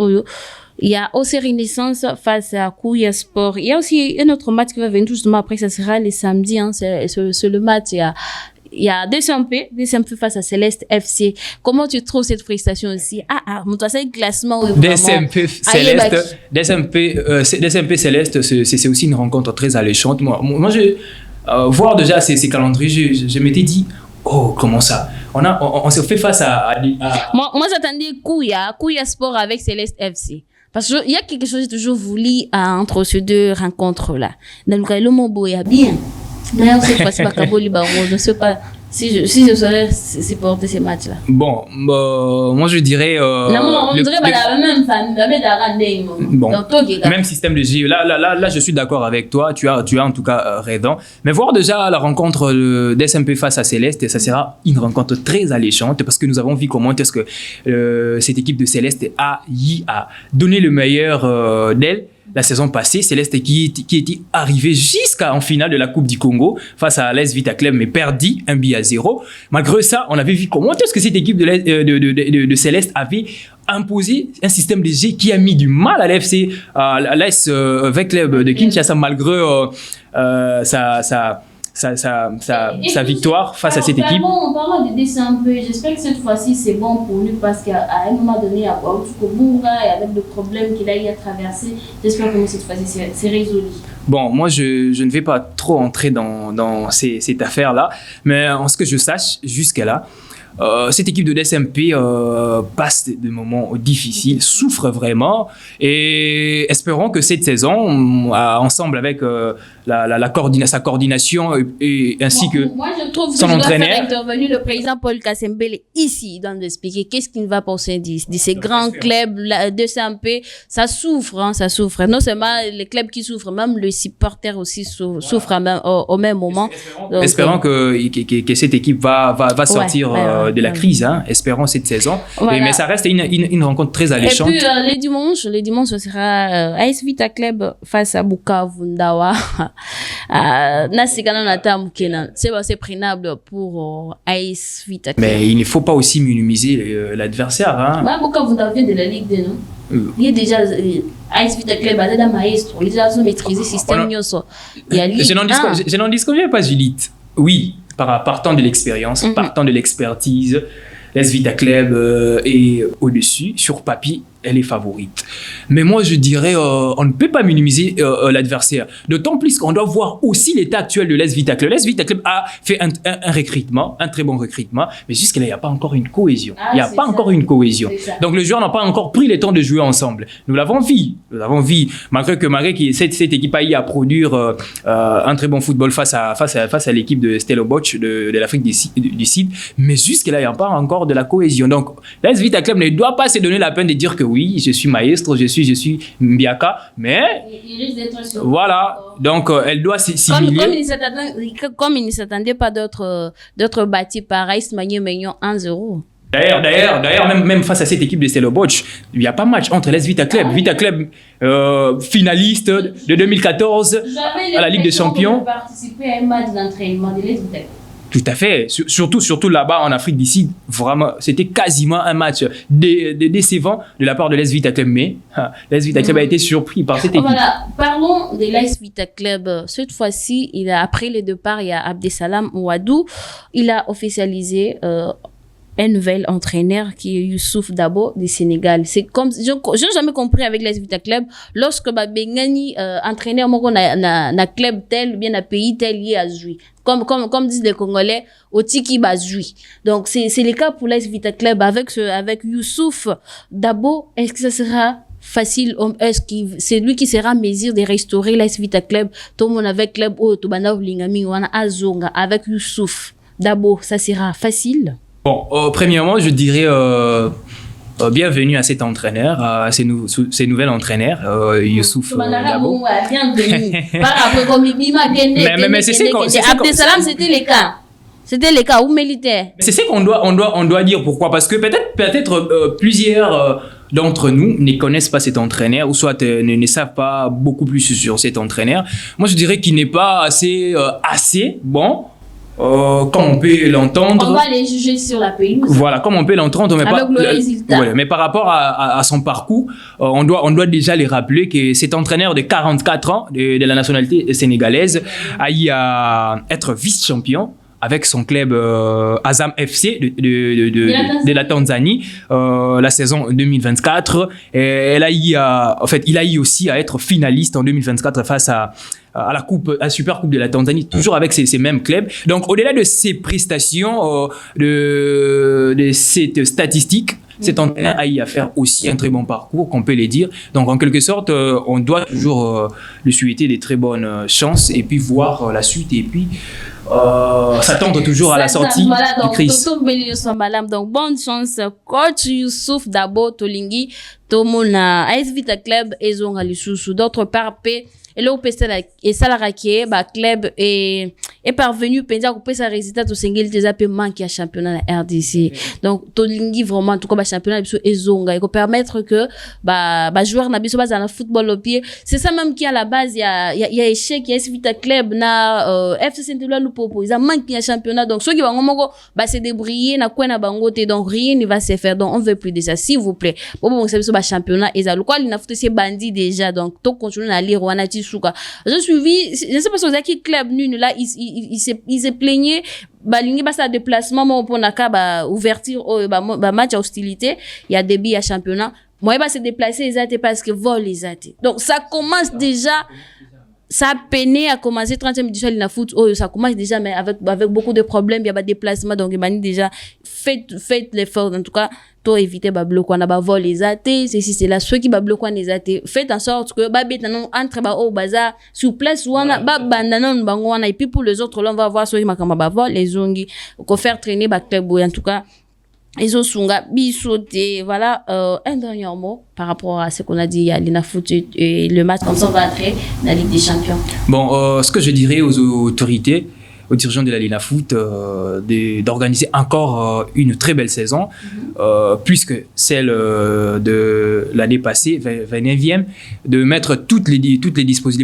Il y a aussi Renaissance face à Kouya Sport. Il y a aussi un autre match qui va venir tout justement après, ça sera le samedi, hein, c'est le match. Il y a DSMP face à Céleste FC. Comment tu trouves cette prestation aussi? C'est un classement. DSMP Céleste, c'est aussi une rencontre très alléchante. Moi voir déjà ces calendriers, je m'étais dit, oh, comment ça? On se fait face à... Moi j'attendais Kouya Sport avec Céleste FC. Parce qu'il y a quelque chose que j'ai toujours voulu entre ces deux rencontres-là. Dans le cas, le mot est bien. D'ailleurs, cette fois-ci, je ne sais pas si je saurais supporter ces matchs-là. Bon, moi je dirais... même système de jeu. Là, je suis d'accord avec toi. Tu as en tout cas raison. Mais voir déjà la rencontre d'SMP face à Céleste, ça sera une rencontre très alléchante parce que nous avons vu comment est-ce que cette équipe de Céleste a donné le meilleur d'elle. La saison passée, Céleste qui était arrivé jusqu'en finale de la Coupe du Congo face à l'AS Vita Club, mais perdu 1-0. Malgré ça, on avait vu comment est-ce que cette équipe de Céleste avait imposé un système de jeu qui a mis du mal à l'AS Vita Club de Kinshasa malgré sa victoire face à cette équipe. Parlons de DSMP. J'espère que cette fois-ci c'est bon pour lui parce qu'à un moment donné, à Outoukouboura et avec le problème qu'il a eu à traverser, j'espère que cette fois-ci c'est résolu. Bon, moi je ne vais pas trop entrer dans cette affaire-là, mais en ce que je sache jusqu'à là, cette équipe de DSMP passe des moments difficiles, souffre vraiment et espérons que cette saison, ensemble avec sa coordination et ainsi que moi, je trouve son entraîneur. Faire intervenir le président Paul Kassembele ici dans d'expliquer qu'est-ce qu'il va penser de ces grands clubs de DSMP. Ça souffre, hein, ça souffre. Non seulement les clubs qui souffrent, même les supporters aussi souffrent au même moment. Espérons que cette équipe va sortir de la crise, hein, espérons cette saison. Voilà. Mais ça reste une rencontre très alléchante. Et puis les dimanches, ce sera AS Vita Club face à Bukavu Ndawa. C'est prenable pour AS Vita Club. Mais il ne faut pas aussi minimiser l'adversaire. Hein. Bukavu Ndawa vient de la Ligue 2, non? Il y a déjà AS Vita Club, il y a maestro, ils ont maîtrisé le système. Je n'en disconviens pas, Judith. Oui, partant de l'expérience, partant de l'expertise, l'AS Vita Club est au-dessus. Sur papier, elle est favorite. Mais moi, je dirais, on ne peut pas minimiser l'adversaire. D'autant plus qu'on doit voir aussi l'état actuel de l'AS Vita Club. L'AS Vita Club a fait un recrutement, un très bon recrutement, mais jusqu'à là, il n'y a pas encore une cohésion. Il n'y a pas encore une cohésion. Donc, les joueurs n'ont pas encore pris le temps de jouer ensemble. Nous l'avons vu. Malgré que cette équipe a eu à produire un très bon football face à l'équipe de Stellenbosch de l'Afrique du Sud. Mais jusqu'à là, il n'y a pas encore de la cohésion. Donc, l'AS Vita Club ne doit pas se donner la peine de dire que oui, je suis maestro, je suis Mbiaka, mais il risque d'être sur voilà, donc elle doit s'immoler. Comme il ne s'attendait pas d'autres bâtis pareils, ce Magnon 1-0. D'ailleurs, même face à cette équipe de Stellenbosch, il n'y a pas match entre l'AS Vita Club. Vita Club, finaliste de 2014 à la Ligue des Champions. Participer à un match d'entraînement de l'AS Vita Club. Tout à fait. Surtout là-bas en Afrique du Sud, vraiment, c'était quasiment un match décevant de la part de l'AS Vita Club. Mais l'AS Vita Club a été surpris par cette équipe. Voilà, parlons de l'AS Vita Club. Cette fois-ci, après le départ, il y a Abdesalam Ouadou. Il a officialisé un nouvel entraîneur qui est Youssouf Dabo du Sénégal. C'est comme, je n'ai jamais compris avec l'AS Vita Club, lorsque Bengani, entraîneur, na club tel, ou bien na pays tel, il a joué. Comme disent les Congolais, au tiki bazoui. Donc, c'est le cas pour l'AS Vita Club avec Youssouf Dabo. Est-ce que ça sera facile? Est-ce que c'est lui qui sera mesure de restaurer l'AS Vita Club? Tout le monde avec club, avec Youssouf Dabo, ça sera facile? Bon, premièrement, je dirais bienvenue à cet entraîneur, à ces nouvel entraîneur, Youssouf Dabo. Bienvenue. Mais c'est ce Abdesalam, c'était le cas. C'était le cas, ou militaire. C'est ce qu'on doit dire. Pourquoi? Parce que peut-être plusieurs d'entre nous ne connaissent pas cet entraîneur, ou soit ne savent pas beaucoup plus sur cet entraîneur. Moi, je dirais qu'il n'est pas assez bon. Comme on peut l'entendre. On va les juger sur la pelouse. Voilà, comme on peut l'entendre, mais avec le résultat. Voilà, mais par rapport à son parcours, on doit déjà les rappeler que cet entraîneur de 44 ans de la nationalité sénégalaise a eu à être vice-champion avec son club Azam FC de la Tanzanie la saison 2024. Et il a eu aussi à être finaliste en 2024 face à la Super Coupe de la Tanzanie, toujours avec ces mêmes clubs. Donc, au-delà de ces prestations, de cette statistique, cet entraîneur a eu à faire aussi un très bon parcours, qu'on peut le dire. Donc, en quelque sorte, on doit toujours lui souhaiter des très bonnes chances et puis voir la suite et puis s'attendre toujours à la sortie du crise. Donc, bonne chance, coach Youssouf Dabo Tolingi, Tomona, AS Vita Club et Zonga Lissousou. D'autre part, et là, et Salaraki, club est parvenu à couper sa résultat au single des AP manque à championnat de la RDC. Donc, Tolingi vraiment, en tout cas, championnat et Zonga, il peut permettre que, joueur n'a pas dans le football au pied. C'est ça même qui, à la base, il y a échec, il y a Vita Club, FC Saint-Éloi, ils ont manqué à championnat. Donc, ceux qui vont se débrouiller, donc rien ne va se faire. Donc, on veut plus de ça, s'il vous plaît. Bon, c'est le championnat, et ça, le quoi, il a foutu ces bandits déjà. Donc, tout continue à lire, je suivi, je ne sais pas si vous avez qui club nul là, il s'est plaigné, balingi basa déplacement, mon pour naka, ouverture, match à hostilité, il y a débit à championnat. Moi, il va se déplacer, ils étaient parce que vol, ils étaient. Donc, ça commence déjà, ça a peiné à commencer 30e édition de la foot, ça commence déjà, mais avec beaucoup de problèmes, il y a pas de déplacement, donc il m'a dit déjà, faites l'effort, en tout cas, to éviter bloquer on a vol les athées c'est là ceux qui bloquer les athées faites en sorte que betanon entre au bazar sur place ou on a bandanon bango on a et puis pour les autres là on va voir ceux qui makamba vol les zongi qu'on faire traîner club en tout cas les osunga bisoté voilà un dernier mot par rapport à ce qu'on a dit à l'Ina Foot et le match comme ça on va entrer dans la Ligue des Champions. Bon ce que je dirais aux autorités aux dirigeants de la Liga Foot d'organiser encore une très belle saison, plus que celle de l'année passée, 29e, de mettre toutes les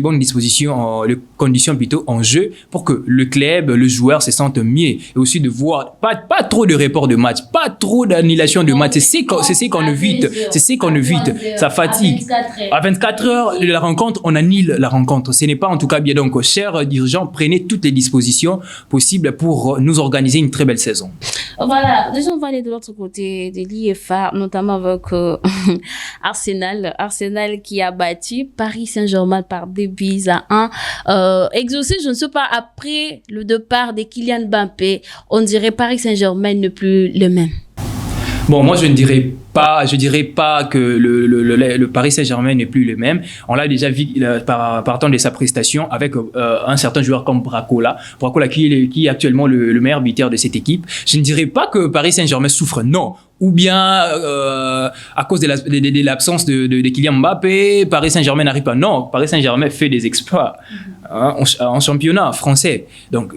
bonnes dispositions, les conditions plutôt en jeu pour que le club, le joueur se sente mieux, et aussi de voir pas trop de reports de match, pas trop d'annulation de match. C'est ce qu'on évite. C'est ce qu'on évite. Ça fatigue. À 24 heures de la rencontre, on annule la rencontre. Ce n'est pas en tout cas bien. Donc, chers dirigeants, prenez toutes les dispositions possibles pour nous organiser une très belle saison. Voilà, déjà on va aller de l'autre côté de l'IFA, notamment avec Arsenal. Arsenal qui a battu Paris Saint-Germain par 2-1. Exaucé, je ne sais pas, après le départ de Kylian Mbappé, on dirait Paris Saint-Germain n'est plus le même. Bon, moi je dirais pas que le Paris Saint-Germain n'est plus le même. On l'a déjà vu partant de sa prestation avec un certain joueur comme Bracola qui est actuellement le meilleur buteur de cette équipe. Je ne dirais pas que Paris Saint-Germain souffre, non. Ou bien à cause de l'absence de Kylian Mbappé, Paris Saint-Germain n'arrive pas. Non, Paris Saint-Germain fait des exploits en championnat français. Donc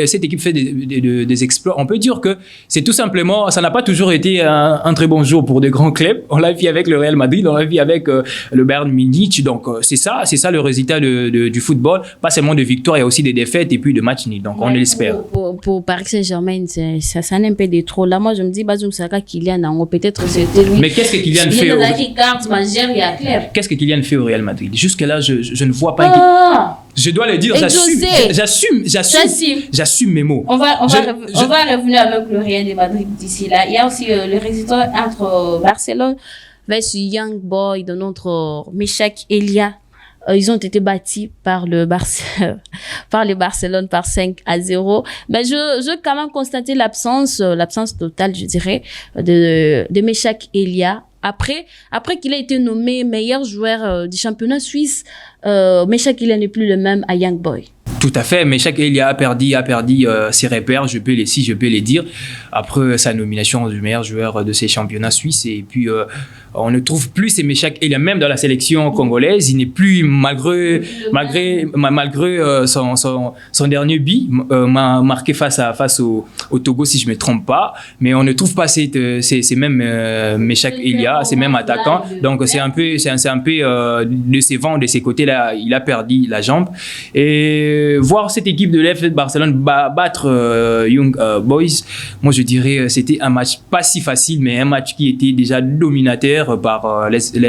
cette équipe fait des exploits. On peut dire que c'est tout simplement, ça n'a pas toujours été un très bon jour pour de grands clubs. On l'a vu avec le Real Madrid, on l'a vu avec le Bayern Munich. Donc c'est ça le résultat du football. Pas seulement de victoires, il y a aussi des défaites et puis de matchs nuls. Donc on l'espère. Pour Paris Saint-Germain, ça n'est un peu de trop. Là, moi je me dis, Bazoum Saka, Kylian, peut-être c'était lui. Mais qu'est-ce que Kylian fait Qu'est-ce que Kylian fait au Real Madrid? Jusque-là, je ne vois pas. Je dois le dire, j'assume mes mots. On va revenir avec le Real de Madrid d'ici là. Il y a aussi le résultat entre Barcelone versus Young Boy de notre Meshak Elia. Ils ont été battus par le Barcelone par 5-0. Mais je veux quand même constater l'absence totale, je dirais, de Meshak Elia. Après qu'il a été nommé meilleur joueur du championnat suisse, Meshak Elia n'est plus le même à Young Boy. Tout à fait, mais chaque Elia a perdu ses repères, je peux les dire, après sa nomination du meilleur joueur de ces championnats suisses. Et puis, on ne trouve plus ces Meshak Elia, même dans la sélection congolaise. Il n'est plus, malgré son dernier but, marqué face au Togo, si je ne me trompe pas. Mais on ne trouve pas ces mêmes Meshak Elia, ces mêmes attaquants. Donc, c'est un peu décevant de ces côtés-là. Il a perdu la jambe. Et voir cette équipe de l'FC Barcelone battre Young Boys, moi je dirais c'était un match pas si facile, mais un match qui était déjà dominateur par l'FC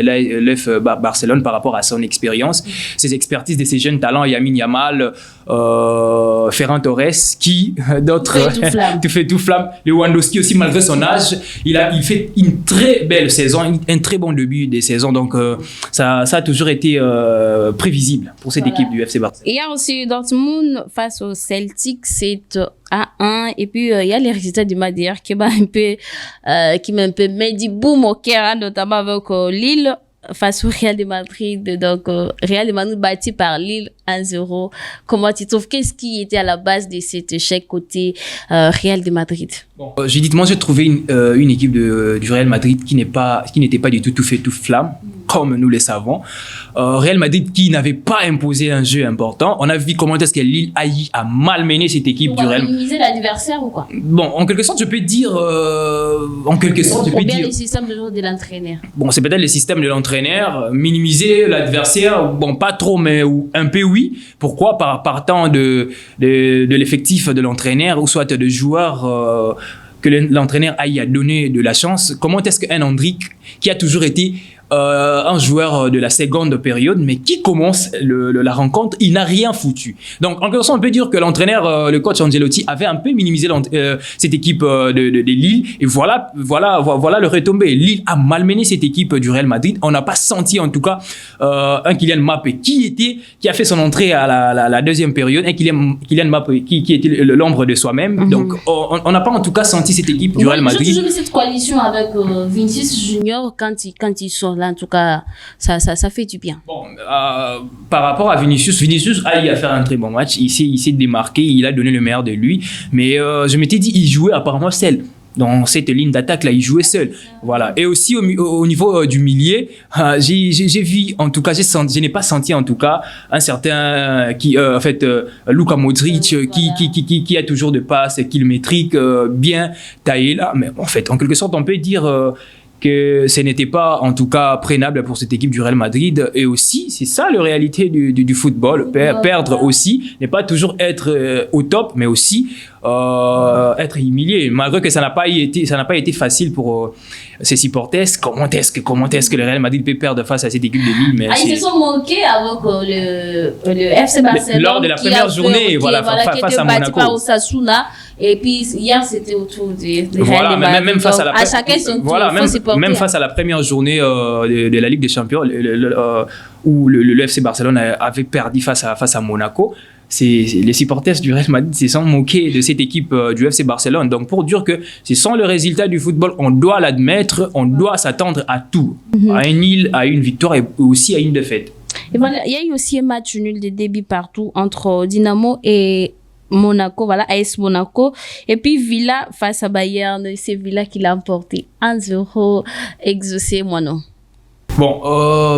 Barcelone par rapport à son expérience, ses expertises de ces jeunes talents, Lamine Yamal, Ferran Torres, qui d'autres fait tout flamme. Lewandowski aussi, malgré son âge, il fait une très belle saison, un très bon début des saisons, donc ça a toujours été prévisible pour cette équipe du FC Barcelone. Il y a aussi Dortmund face au Celtic, c'est 1-1. Et puis, il y a les résultats du match d'hier qui m'a un peu mis du boum au cœur, notamment avec Lille face au Real de Madrid. Donc, Real de Madrid battu par Lille 1-0. Comment tu trouves? Qu'est-ce qui était à la base de cet échec côté Real de Madrid? Bon, j'ai trouvé une équipe du Real Madrid qui n'était pas du tout fait tout flamme, comme nous le savons. Real Madrid qui n'avait pas imposé un jeu important. On a vu comment est-ce que Lille a malmené cette équipe du Real. Pour minimiser l'adversaire ou quoi? Bon, en quelque sorte, je peux dire. Ou bien le système de l'entraîneur. Bon, c'est peut-être le système de l'entraîneur. Minimiser l'adversaire, bon, pas trop, mais un peu oui. Pourquoi? Partant de l'effectif de l'entraîneur ou soit de joueurs que l'entraîneur a donné de la chance. Comment est-ce qu'un Hendrik, qui a toujours été un joueur de la seconde période, mais qui commence la rencontre, il n'a rien foutu. Donc, en quelque sorte, on peut dire que l'entraîneur, le coach Ancelotti, avait un peu minimisé cette équipe de Lille. Et voilà le retombé. Lille a malmené cette équipe du Real Madrid. On n'a pas senti, en tout cas, un Kylian Mbappé qui a fait son entrée à la deuxième période, un Kylian Mbappé qui était l'ombre de soi-même. Mm-hmm. Donc, on n'a pas, en tout cas, senti cette équipe du Real Madrid. J'ai toujours vu cette coalition avec Vinicius Junior quand ils sont là, en tout cas, ça fait du bien. Bon, par rapport à Vinicius a fait un très bon match. Il s'est démarqué, il a donné le meilleur de lui. Mais je m'étais dit, il jouait apparemment seul. Dans cette ligne d'attaque là, il jouait seul. Voilà. Et aussi au niveau du milieu, j'ai vu, en tout cas, je n'ai pas senti en tout cas un certain Luka Modric qui a toujours de passes kilométriques bien taillé là. Mais en fait, en quelque sorte, on peut dire que ce n'était pas en tout cas prénable pour cette équipe du Real Madrid. Et aussi, c'est ça la réalité du football. Perdre aussi n'est pas toujours être au top, mais aussi être humilié. Malgré que ça n'a pas été facile pour ses supporters. Comment est-ce que le Real Madrid peut perdre face à cette équipe de Lille? Mais ils se sont moqués avec le FC Barcelone lors de la première journée, face à Monaco. Par Osasuna. Et puis hier c'était autour du Real Madrid. Même face à chacun son tour. Même face à la première journée de la Ligue des Champions, où le FC Barcelone avait perdu face à Monaco. Les supporters du Real Madrid se sont moqués de cette équipe du FC Barcelone. Donc pour dire que ce sont les résultats du football, on doit l'admettre, on doit s'attendre à tout, à un nul, à une victoire et aussi à une défaite. Et voilà, il y a eu aussi un match nul de début partout entre Dynamo et Monaco, voilà, AS Monaco. Et puis Villa face à Bayern, c'est Villa qui l'a emporté 1-0, exaucé, moi non. Bon,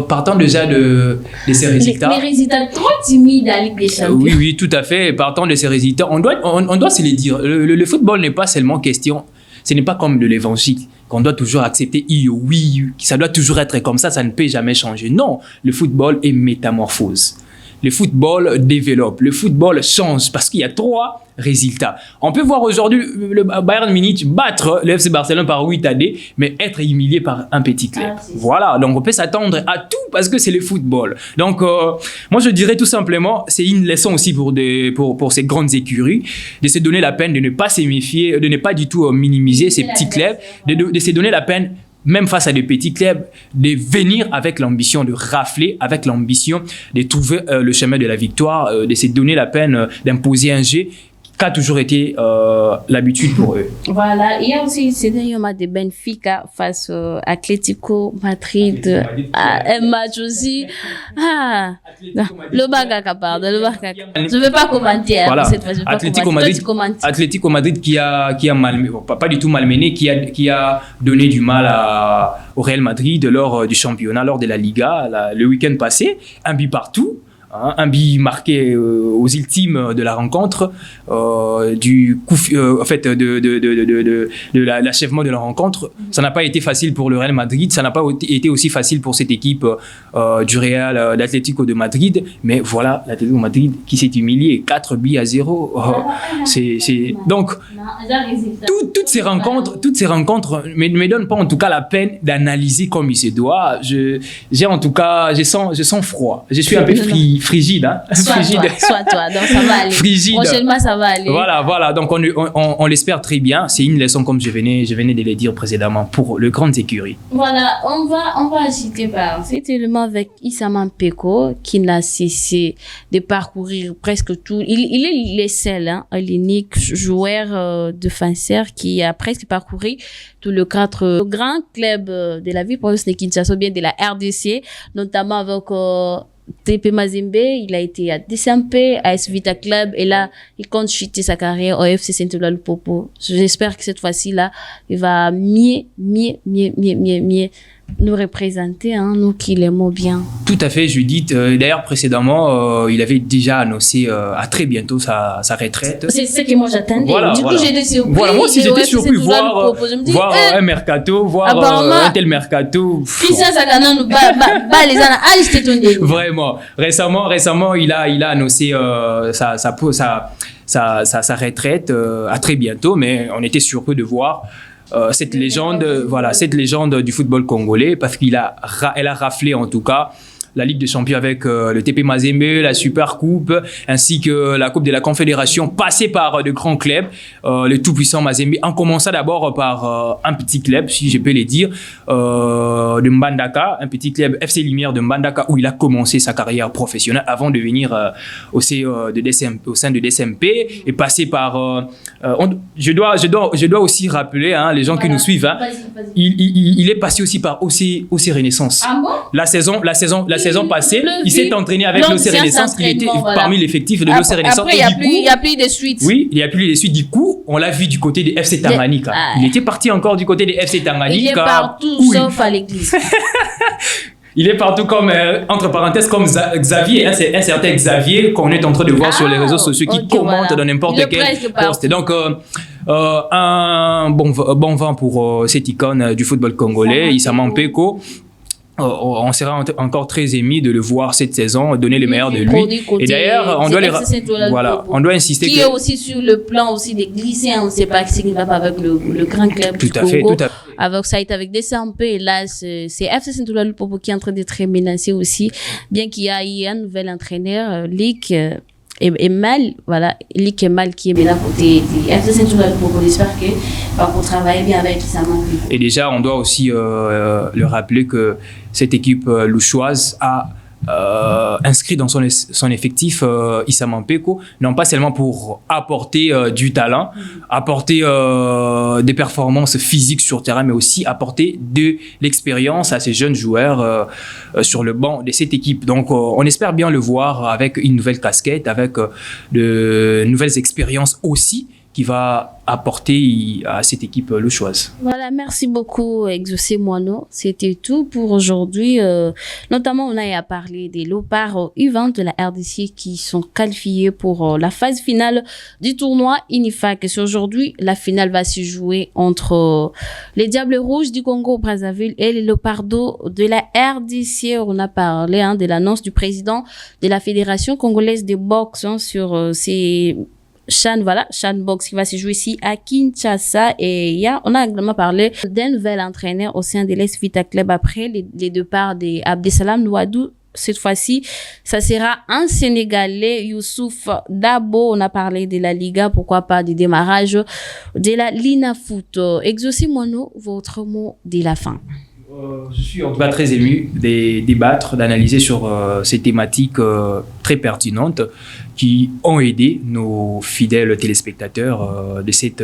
partant déjà de ces résultats. Les résultats trop timides à la Ligue des Champions. Oui, tout à fait. Partant de ces résultats, on doit se les dire. Le football n'est pas seulement question, ce n'est pas comme de l'évangile, qu'on doit toujours accepter oui, ça doit toujours être comme ça ne peut jamais changer. Non, le football est métamorphose. Le football développe, le football change parce qu'il y a 3 résultats. On peut voir aujourd'hui le Bayern Munich battre le FC Barcelone par 8-2, mais être humilié par un petit club. Voilà, donc on peut s'attendre à tout parce que c'est le football. Donc, moi je dirais tout simplement, c'est une leçon aussi pour ces grandes écuries, de se donner la peine de ne pas se méfier, de ne pas du tout minimiser ces petits clubs, de se donner la peine, même face à des petits clubs, de venir avec l'ambition de rafler, avec l'ambition de trouver le chemin de la victoire, de se donner la peine d'imposer un jeu qui a toujours été l'habitude pour eux. Voilà, il y a aussi ce dernier match de Benfica face à Atlético Madrid, un match aussi. Le Barça, pardon, le Barça. Je ne vais pas commenter. Voilà, cette fois, Atlético Madrid qui a malmené, pas du tout malmené, qui a donné du mal au Real Madrid lors du championnat, lors de la Liga, le week-end passé, un but partout. Un but marqué aux ultimes de la rencontre, du coup, de l'achèvement de la rencontre. Ça n'a pas été facile pour le Real Madrid, ça n'a pas été aussi facile pour cette équipe du Real d'Atlético de Madrid, mais voilà, l'Atlético de Madrid qui s'est humilié 4-0. Donc, toutes ces rencontres ne me donnent pas en tout cas la peine d'analyser comme il se doit. Je sens froid. Je suis un peu frigide, hein. Soit toi, donc ça va aller. Frigide. Prochainement, ça va aller. Voilà. Donc on l'espère très bien. C'est une leçon comme je venais de le dire précédemment pour le grandes écuries. Voilà, on va agiter par cet élément avec Issama Mpeko qui n'a cessé de parcourir presque tout. Il est le seul, hein, l'unique joueur défenseur qui a presque parcouru tout le 4 grands clubs de la ville province de Kinshasa, bien de la RDC, notamment avec TP Mazembe. Il a été à DSMP, à AS Vita Club, et là, il compte chuter sa carrière au FC Saint-Ouen Lupopo. J'espère que cette fois-ci-là, il va mieux nous représenter, hein, nous qui l'aimons bien. Tout à fait, Judith. D'ailleurs, précédemment, il avait déjà annoncé à très bientôt sa retraite. C'est ce que moi j'attendais. Du coup, j'étais surpris. Voilà, moi aussi j'étais surpris voir un mercato, voir un tel mercato. Christian Sagana nous bat les ana. Ah, j'étais tombé. Vraiment. Récemment, il a annoncé sa retraite à très bientôt, mais on était surpris de voir cette légende du football congolais, parce elle a raflé en tout cas la Ligue des Champions avec le TP Mazembe, la Super Coupe, ainsi que la Coupe de la Confédération, passée par de grands clubs, le tout-puissant Mazembe, en commençant d'abord par un petit club, si je peux le dire, de Mbandaka, un petit club FC Lumière de Mbandaka, où il a commencé sa carrière professionnelle avant de venir au sein de DSMP, et passer par... je dois aussi rappeler, hein, les gens qui nous suivent, hein, il est passé aussi par OC Renaissance. Ah bon? La saison saison passée, il s'est entraîné avec longue l'OC Renaissance. Il était entraînement, voilà. parmi l'effectif de l'OC Renaissance. Après, il n'y a plus de suite. Oui, il n'y a plus les suites. Du coup, on l'a vu du côté des FC Tanganyika. Il était parti encore du côté des FC Tanganyika. Il est partout, sauf à l'église. Il est partout comme, entre parenthèses, comme Xavier, un certain Xavier qu'on est en train de voir sur les réseaux sociaux qui commente dans n'importe quel poste. Donc, un bon vent pour cette icône du football congolais, Issa Mampeko. On sera encore très émis de le voir cette saison, donner le meilleur de lui. Et d'ailleurs, on doit insister qui est aussi sur le plan aussi des glissés, on ne sait pas ce qui va pas avec le grand club du Congo. Tout à fait. Avec ça, avec des CMP, et là, c'est FC Saint-Oula Lupopo qui est en train d'être menacé aussi, bien qu'il y ait un nouvel entraîneur, Lick et Mal, voilà, Lick et Mal qui est là côté FC Saint-Oula Lupopo. J'espère que pour travailler bien avec Issa Mampeko. Et déjà, on doit aussi le rappeler que cette équipe louchoise a inscrit dans son effectif Issa Mampeko, non pas seulement pour apporter du talent, apporter des performances physiques sur terrain, mais aussi apporter de l'expérience à ces jeunes joueurs sur le banc de cette équipe. Donc on espère bien le voir avec une nouvelle casquette, avec de nouvelles expériences aussi, qui va apporter à cette équipe louchoise. Voilà, merci beaucoup Exaucé Moineau. C'était tout pour aujourd'hui. Notamment, on a parlé des léopards U20 de la RDC qui sont qualifiés pour la phase finale du tournoi INIFAC. Et aujourd'hui, la finale va se jouer entre les Diables Rouges du Congo-Brazzaville et les Léopards-d'eau de la RDC. On a parlé de l'annonce du président de la Fédération congolaise de boxe sur ces Chan Box qui va se jouer ici à Kinshasa. Et on a également parlé d'un nouvel entraîneur au sein de l'Est Vita Club après les départs d'Abdesalam Nouadou. Cette fois-ci, ça sera un Sénégalais, Youssouf Dabo. On a parlé de la Liga, pourquoi pas du démarrage de la Lina Foot. Exaucé Moineau, votre mot de la fin. Je suis en tout cas très ému de débattre, d'analyser sur ces thématiques très pertinentes qui ont aidé nos fidèles téléspectateurs de cette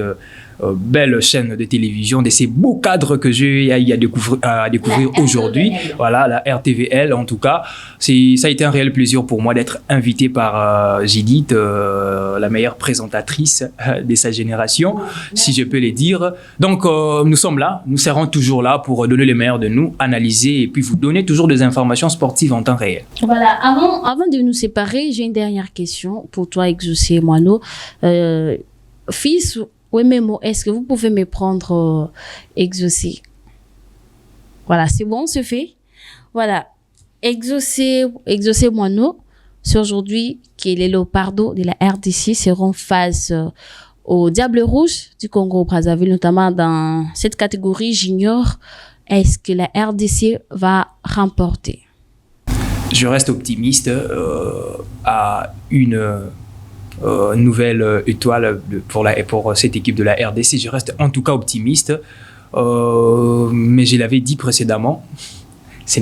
belle chaîne de télévision, de ces beaux cadres que j'ai à découvrir aujourd'hui. Voilà, la RTVL en tout cas. Ça a été un réel plaisir pour moi d'être invité par Judith, la meilleure présentatrice de sa génération, si je peux le dire. Donc, nous sommes là, nous serons toujours là pour donner le meilleur de nous, analyser et puis vous donner toujours des informations sportives en temps réel. Voilà, avant de nous séparer, j'ai une dernière question pour toi, Exaucé Moineau. Fils, oui, mais est-ce que vous pouvez me prendre Exaucé? Voilà, c'est bon, c'est fait. Voilà, Exaucé Moineau, c'est aujourd'hui que les Léopards-d'eau de la RDC seront face aux Diables Rouges du Congo-Brazzaville, notamment dans cette catégorie junior. Est-ce que la RDC va remporter? Je reste optimiste à une nouvelle étoile pour cette équipe de la RDC. Je reste en tout cas optimiste, mais je l'avais dit précédemment, ça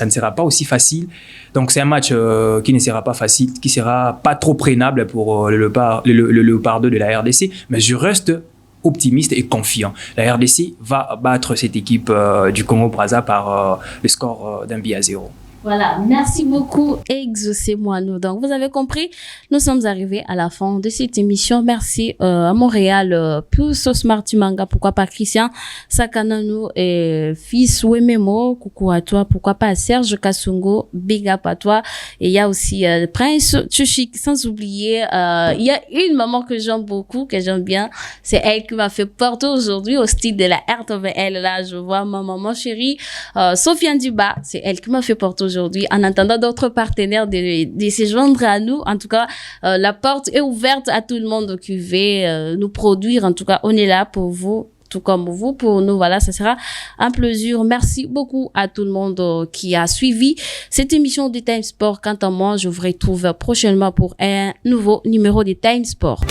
ne sera pas aussi facile. Donc c'est un match qui ne sera pas facile, qui sera pas trop prénable pour le Léopard 2 de la RDC, mais je reste optimiste et confiant. La RDC va battre cette équipe du Congo-Brazza par le score d'1-0. Voilà, merci beaucoup Exaucé Moineau. Donc vous avez compris, nous sommes arrivés à la fin de cette émission. Merci à Montréal, plus Smart Manga, pourquoi pas Christian Sakananou et Fils Wememo, coucou à toi, pourquoi pas Serge Kassungo, big up à toi. Et il y a aussi Prince Tchuchik, sans oublier, il y a une maman que j'aime beaucoup, que j'aime bien, c'est elle qui m'a fait porter aujourd'hui au style de la RTVL. Là, je vois ma maman chérie, Sofiane Duba, c'est elle qui m'a fait porter aujourd'hui. En attendant d'autres partenaires de se joindre à nous, en tout cas, la porte est ouverte à tout le monde qui veut nous produire. En tout cas, on est là pour vous, tout comme vous pour nous. Voilà, ça sera un plaisir. Merci beaucoup à tout le monde qui a suivi cette émission de Time Sport. Quant à moi, je vous retrouve prochainement pour un nouveau numéro de Time Sport.